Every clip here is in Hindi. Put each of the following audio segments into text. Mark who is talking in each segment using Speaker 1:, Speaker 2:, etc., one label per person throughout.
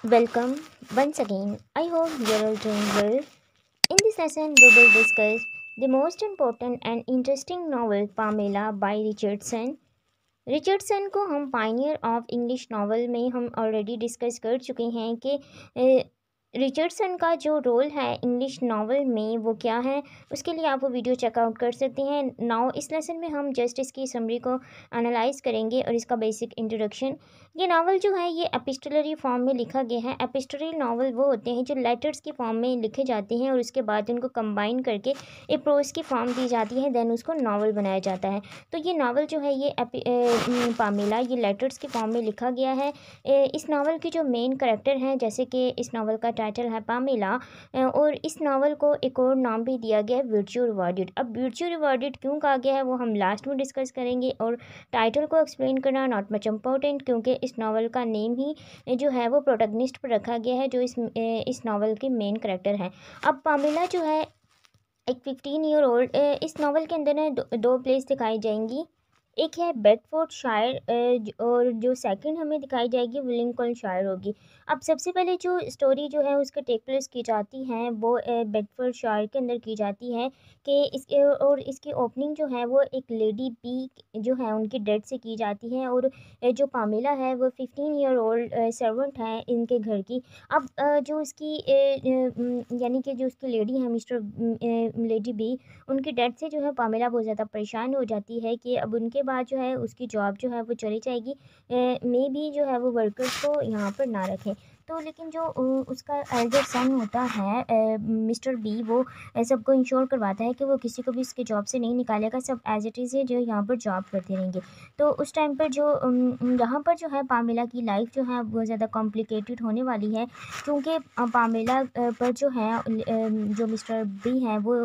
Speaker 1: Welcome once again. I hope you're all doing well. In this lesson, we will discuss the most important and interesting novel Pamela by Richardson. Richardson को हम पाइनियर ऑफ इंग्लिश नॉवल में हम ऑलरेडी डिस्कस कर चुके हैं कि रिचर्डसन का जो रोल है इंग्लिश नॉवल में वो क्या है। उसके लिए आप वो वीडियो चेकआउट कर सकते हैं। नाउ इस लेसन में हम जस्ट इसकी समरी को एनालाइज करेंगे और इसका बेसिक इंट्रोडक्शन। ये नावल जो है ये एपिस्टलरी फॉर्म में लिखा गया है। एपिस्टलरी नावल वो होते हैं जो लेटर्स की फॉर्म में लिखे जाते हैं और उसके बाद उनको कंबाइन करके एक प्रोज की फॉर्म दी जाती है, देन उसको नावल बनाया जाता है। तो ये नावल जो है ये पामेला ये लेटर्स की फॉर्म में लिखा गया है। इस नावल की जो मेन करेक्टर हैं, जैसे कि इस नावल का टाइटल है पामेला, और इस नावल को एक और नाम भी दिया गया है वर्च्यू रिवॉर्डेड। अब वर्च्यू रिवॉर्डेड क्यों कहा गया है वो हम लास्ट में डिस्कस करेंगे, और टाइटल को एक्सप्लेन करना नॉट मच इम्पोर्टेंट क्योंकि इस नावल का नेम ही जो है वो प्रोटैगनिस्ट पर रखा गया है, जो इस नावल के मेन करेक्टर हैं। अब पामेला जो है एक 15 ईयर ओल्ड, इस नावल के अंदर है दो प्लेस दिखाई जाएंगी। एक है बेडफोर्डशायर और जो सेकंड हमें दिखाई जाएगी विलिंगटनशायर होगी। अब सबसे पहले जो स्टोरी जो है उसका टेक प्लेस की जाती है वो बेडफोर्डशायर के अंदर की जाती है कि और इसकी ओपनिंग जो है वो एक लेडी बी जो है उनकी डेथ से की जाती है, और जो पामेला है वो 15 ईयर ओल्ड सर्वेंट है इनके घर की। अब जो उसकी यानी कि जो उसकी लेडी है मिस्टर लेडी बी, उनकी डेथ से जो है पामेला बहुत ज़्यादा परेशान हो जाती है कि अब उनके बाद जो है उसकी जॉब जो है वो चली जाएगी। मे भी जो है वो वर्कर्स को यहाँ पर ना रखें। तो लेकिन जो उसका एल्डर सन होता है मिस्टर बी, वो सबको इंश्योर करवाता है कि वो किसी को भी इसके जॉब से नहीं निकालेगा, सब एज इट इज़ जो यहाँ पर जॉब करते रहेंगे। तो उस टाइम पर जो यहाँ पर जो है पामेला की लाइफ जो है बहुत ज़्यादा कॉम्प्लिकेटेड होने वाली है, क्योंकि पामेला पर जो है जो मिस्टर बी हैं वो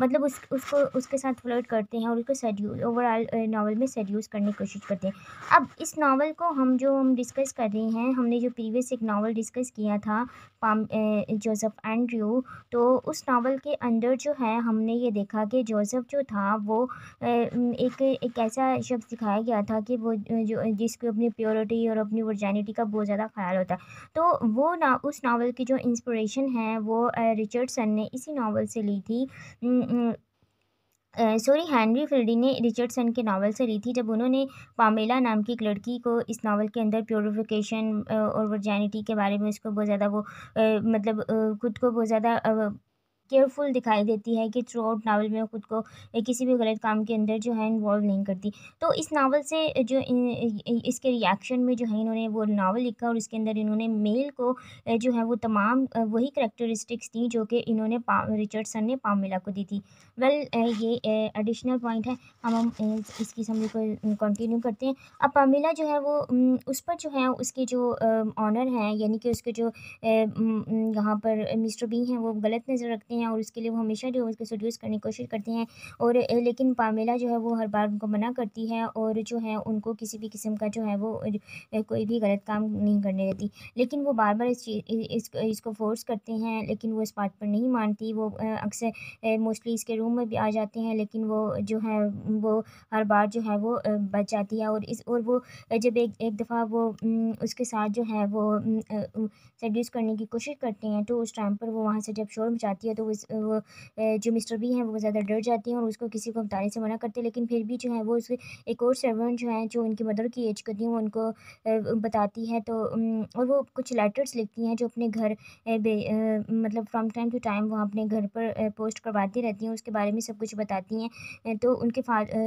Speaker 1: मतलब उसको उसके साथ फ्लर्ट करते हैं और उसको सेड्यूस ओवरऑल नावल में सेड्यूस करने की कोशिश करते हैं। अब इस नावल को हम डिस्कस कर रहे हैं, हमने जो प्रीवियस एक नावल डिस्कस किया था जोसेफ एंड्रयू, तो उस नावल के अंदर जो है हमने ये देखा कि जोसेफ जो था वो एक ऐसा शख्स दिखाया गया था कि वो जो जिसको अपनी प्योरिटी और अपनी वर्जिनिटी का बहुत ज़्यादा ख्याल होता है। तो वो ना उस नावल की जो इंस्पिरेशन है वो रिचर्डसन ने इसी नावल से ली थी। सॉरी, हेनरी फिल्डी ने रिचर्डसन के नावल से ली थी, जब उन्होंने पामेला नाम की एक लड़की को इस नावल के अंदर प्योरिफिकेशन और वर्जिनिटी के बारे में उसको बहुत ज़्यादा वो मतलब खुद को बहुत ज़्यादा केयरफुल दिखाई देती है कि थ्रू आउट नावल में वो खुद को किसी भी गलत काम के अंदर जो है इन्वॉल्व नहीं करती। तो इस नावल से जो इसके रिएक्शन में जो है इन्होंने वो नावल लिखा और इसके अंदर इन्होंने मेल को जो है वो तमाम वही करेक्टरिस्टिक्स थी जो कि इन्होंने रिचर्डसन ने पामेला को दी थी। वेल ये एडिशनल पॉइंट है। हम इसकी समरी को कंटिन्यू करते हैं। अब पामेला जो है वो उस पर जो है उसके जो ऑनर हैं, यानी कि उसके जो यहाँ पर मिस्टर बी हैं वो गलत नज़र रखते हैं और उसके लिए वो हमेशा जो है उसको सेड्यूस करने की कोशिश करते हैं, और लेकिन पामेला जो है वो हर बार उनको मना करती है और जो है उनको किसी भी किस्म का जो है वो कोई भी गलत काम नहीं करने देती। लेकिन वो बार बार इसको फोर्स करते हैं, लेकिन वो इस बात पर नहीं मानती। वो अक्सर मोस्टली इसके रूम में भी आ जाते हैं, लेकिन वो जो है वो हर बार जो है वो बच जाती है। और वो जब एक एक दफ़ा वो उसके साथ जो है वो सेड्यूस करने की कोशिश करते हैं, तो उस टाइम पर वो वहाँ से जब शोर मचाती है तो वो जो मिस्टर बी हैं वो ज़्यादा डर जाते हैं और उसको किसी को बताने से मना करते हैं। लेकिन फिर भी जो है वो उसे एक और सर्वेंट जो है जो उनकी मदर की एज करती हैं वो उनको बताती है। तो और वो कुछ लेटर्स लिखती हैं जो अपने घर मतलब फ्रॉम टाइम टू टाइम वो अपने घर पर पोस्ट करवाती रहती हैं, उसके बारे में सब कुछ बताती हैं। तो उनके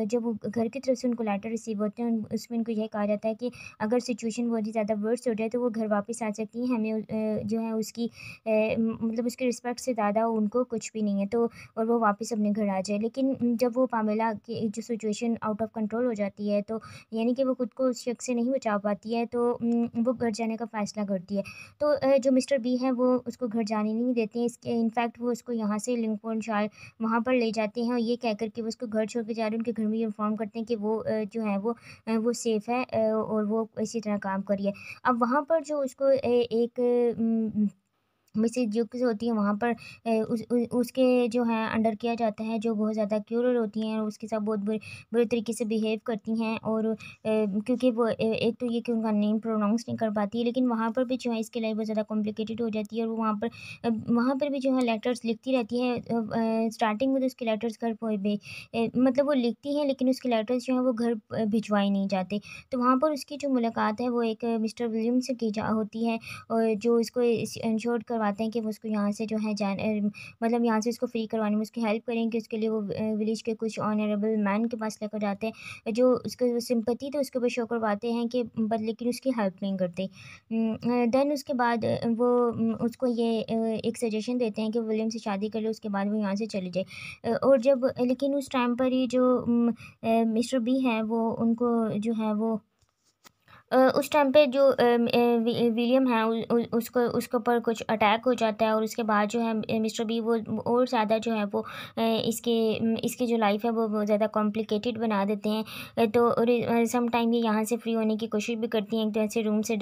Speaker 1: जब वो घर की तरफ से उनको लेटर रिसीव होते हैं उसमें उनको यह कहा जाता है कि अगर सिचुएशन बहुत ही ज़्यादा वर्स्ट हो जाए तो वो घर वापस आ सकती हैं, हमें जो है उसकी मतलब उसकी रिस्पेक्ट से ज़्यादा उनको कुछ भी नहीं है, तो और वो वापस अपने घर आ जाए। लेकिन जब वो पामेला की जो सिचुएशन आउट ऑफ कंट्रोल हो जाती है, तो यानी कि वो खुद को उस शख्स से नहीं बचा पाती है, तो वो घर जाने का फ़ैसला करती है। तो जो मिस्टर बी हैं वो उसको घर जाने नहीं देते हैं। इसके इनफैक्ट वो उसको यहाँ से लिंकन वहाँ पर ले जाते हैं और ये कहकर के वो उसको घर छोड़ के जा रहे हैं। उनके घर में ये इन्फॉर्म करते हैं कि वो जो है वो सेफ़ है और वो इसी तरह काम करिए। अब वहाँ पर जो उसको एक मिसेज ड्यूक्स होती है वहाँ पर उसके जो है अंडर किया जाता है, जो बहुत ज़्यादा क्रूर होती हैं और उसके साथ बहुत बुरे बुरे तरीके से बिहेव करती हैं। और क्योंकि वो एक तो ये कि उनका नेम प्रोनाउंस नहीं कर पाती है, लेकिन वहाँ पर भी जो है इसकी लाइफ बहुत ज़्यादा कॉम्प्लिकेटेड हो जाती है। और वो वहाँ पर भी जो है लेटर्स लिखती रहती है। स्टार्टिंग में तो उसके लेटर्स घर मतलब वो लिखती हैं, लेकिन उसके लेटर्स जो हैं वो घर भिजवाए नहीं जाते। तो वहाँ पर उसकी जो मुलाकात है वो एक मिस्टर विलियम से की जा होती है, और जो इसको इंश्योर करवाते हैं कि वो उसको यहाँ से जो है मतलब यहाँ से उसको फ्री करवाने में उसकी हेल्प करेंगे। उसके लिए वो विलेज के कुछ ऑनरेबल मैन के पास लेकर जाते हैं, जो उसको सिंपैथी तो उसके ऊपर शो करवाते हैं कि बट लेकिन उसकी हेल्प नहीं करते। देन उसके बाद वो उसको ये एक सजेशन देते हैं कि विलियम से शादी कर ले, उसके बाद वो यहाँ से चले जाए। और जब लेकिन उस टाइम पर ही जो मिस्टर बी है वो उनको जो है वो उस टाइम पे जो विलियम है उसको उसके ऊपर कुछ अटैक हो जाता है, और उसके बाद जो है मिस्टर बी वो और ज़्यादा जो है वो इसकी जो लाइफ है वो ज़्यादा कॉम्प्लिकेटेड बना देते हैं। तो और सम टाइम ये यहाँ से फ्री होने की कोशिश भी करती हैं, एक तो ऐसे रूम से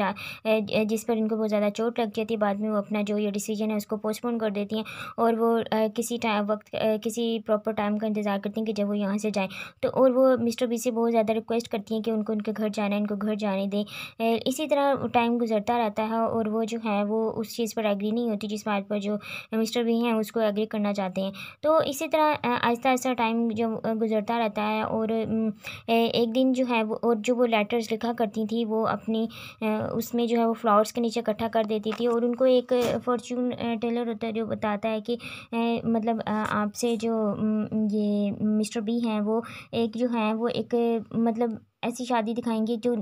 Speaker 1: जिस पर इनको बहुत ज़्यादा चोट लग जाती है। बाद में वो अपना जो ये डिसीजन है उसको पोस्टपोन कर देती हैं, और वो किसी टाइम वक्त किसी प्रॉपर टाइम का इंतज़ार करती हैं कि जब वो यहाँ से जाएँ। तो और वो मिस्टर बी से बहुत ज़्यादा रिक्वेस्ट करती हैं कि उनको उनके घर जाना है, इनको घर जाने दें। इसी तरह टाइम गुजरता रहता है, और वो जो है वो उस चीज़ पर एग्री नहीं होती जिस बात पर जो मिस्टर बी हैं उसको एग्री करना चाहते हैं। तो इसी तरह आहिस्ता आहिस्ता टाइम जो गुजरता रहता है, और एक दिन जो है वो और जो वो लेटर्स लिखा करती थी वो अपनी उसमें जो है वो फ्लावर्स के नीचे इकट्ठा कर देती थी, और उनको एक फॉर्च्यून टेलर होता है जो बताता है कि मतलब आपसे जो ये मिस्टर बी हैं वो एक जो है वो एक मतलब ऐसी शादी दिखाएंगे जो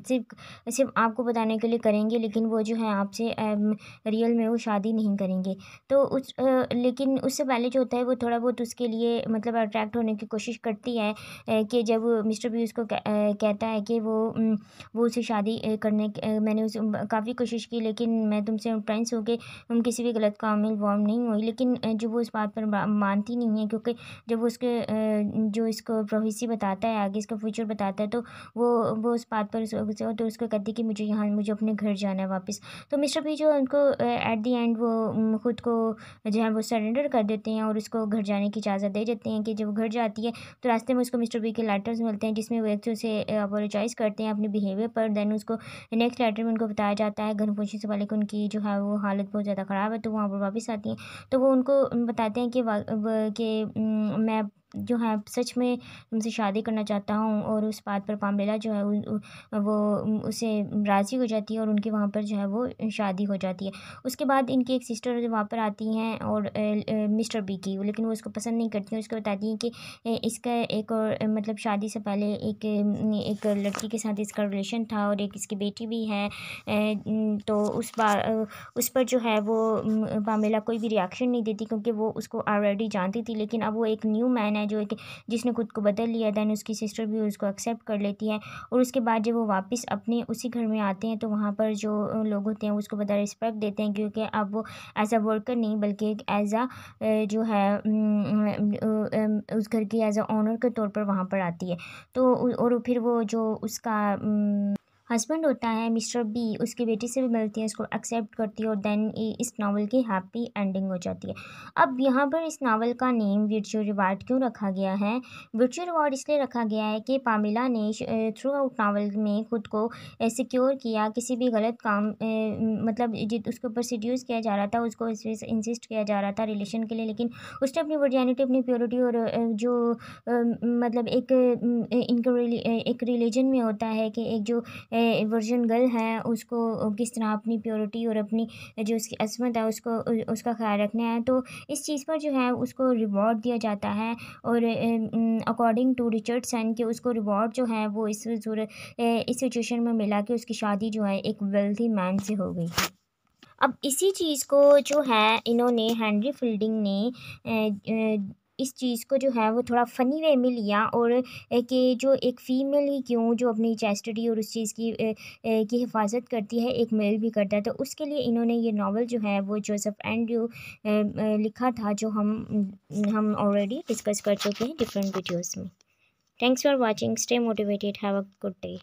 Speaker 1: सिर्फ सिर्फ आपको बताने के लिए करेंगे, लेकिन वो जो है आपसे रियल में वो शादी नहीं करेंगे। तो लेकिन उससे पहले जो होता है वो थोड़ा बहुत उसके लिए मतलब अट्रैक्ट होने की कोशिश करती है, कि जब मिस्टर बी उसको कहता है कि वो उसे शादी मैंने उसे काफ़ी कोशिश की, लेकिन मैं तुमसे फ्रेंड्स हो के हम किसी भी गलत काम में इन्वॉल्व नहीं हुई। लेकिन जो वो इस बात पर मानती नहीं है, क्योंकि जब वो उसके जो इसको प्रोफेसी बताता है, आगे इसका फ्यूचर बताता है, तो वो उस बात पर तो उसको कहती है कि मुझे अपने घर जाना है वापस। तो मिस्टर बी जो उनको एट द एंड वो खुद को जो है वो सरेंडर कर देते हैं, और उसको घर जाने की इजाज़त दे देते हैं। कि जब वो घर जाती है तो रास्ते में उसको मिस्टर बी के लेटर्स मिलते हैं, जिसमें वो एक तो उसे अपोलोजाइज़ करते हैं अपने बिहेवियर पर। देन उसको नेक्स्ट लेटर में उनको बताया जाता है घर पहुँचने से पहले कि उनकी जो है वो हालत बहुत ज़्यादा ख़राब है, तो वहाँ पर वापस आती हैं। तो वो उनको बताते हैं कि मैं जो है सच में तुमसे शादी करना चाहता हूँ। और उस बात पर पामेला जो है वो उसे राज़ी हो जाती है, और उनके वहाँ पर जो है वो शादी हो जाती है। उसके बाद इनकी एक सिस्टर वहाँ पर आती हैं, और मिस्टर बी की, लेकिन वो उसको पसंद नहीं करती हैं। उसको बताती हैं कि इसका एक और मतलब शादी से पहले एक लड़की के साथ इसका रिलेशन था, और एक इसकी बेटी भी है। तो उस पर जो है वो पामेला कोई भी रिएक्शन नहीं देती, क्योंकि वो उसको ऑलरेडी जानती थी। लेकिन अब वो एक न्यू मैन है जो एक जिसने खुद को बदल लिया। दैन उसकी सिस्टर भी उसको एक्सेप्ट कर लेती है, और उसके बाद जब वो वापस अपने उसी घर में आते हैं तो वहाँ पर जो लोग होते हैं उसको बड़ा रिस्पेक्ट देते हैं, क्योंकि अब वो एज अ वर्कर नहीं बल्कि एक एज अ जो है उस घर की एज अ ओनर के तौर पर वहाँ पर आती है। तो और फिर वो जो उसका हस्बैंड होता है मिस्टर बी उसकी बेटी से भी मिलती है, उसको एक्सेप्ट करती है, और देन इस नावल की हैप्पी एंडिंग हो जाती है। अब यहाँ पर इस नावल का नेम वर्चुअल रिवार्ड क्यों रखा गया है? वर्चुअल रिवार्ड इसलिए रखा गया है कि पामेला ने थ्रू आउट नावल में खुद को सिक्योर किया। किसी भी गलत काम मतलब उसके ऊपर सिड्यूस किया जा रहा था, उसको इंसिस्ट किया जा रहा था रिलेशन के लिए, लेकिन उसने अपनी वर्जिनिटी, अपनी प्योरिटी, और जो मतलब एक रिलीजन में होता है कि एक जो वर्जिन गर्ल है उसको किस तरह अपनी प्योरिटी और अपनी जो उसकी असमत है उसको उसका ख्याल रखना है। तो इस चीज़ पर जो है उसको रिवॉर्ड दिया जाता है, और अकॉर्डिंग टू रिचर्डसन कि उसको रिवॉर्ड जो है वो इस सिचुएशन में मिला कि उसकी शादी जो है एक वेल्थी मैन से हो गई। अब इसी चीज़ को जो है इन्होंने हेनरी फील्डिंग ने इस चीज़ को जो है वो थोड़ा फ़नी वे में लिया, और कि जो एक फ़ीमेल ही क्यों जो अपनी चैस्टिटी और उस चीज़ की हिफाजत करती है, एक मेल भी करता है। तो उसके लिए इन्होंने ये नावल जो है वो जोसेफ एंड्रयू लिखा था, जो हम ऑलरेडी डिस्कस कर चुके हैं डिफरेंट वीडियोज़ में। Thanks for watching, stay motivated, have a good day.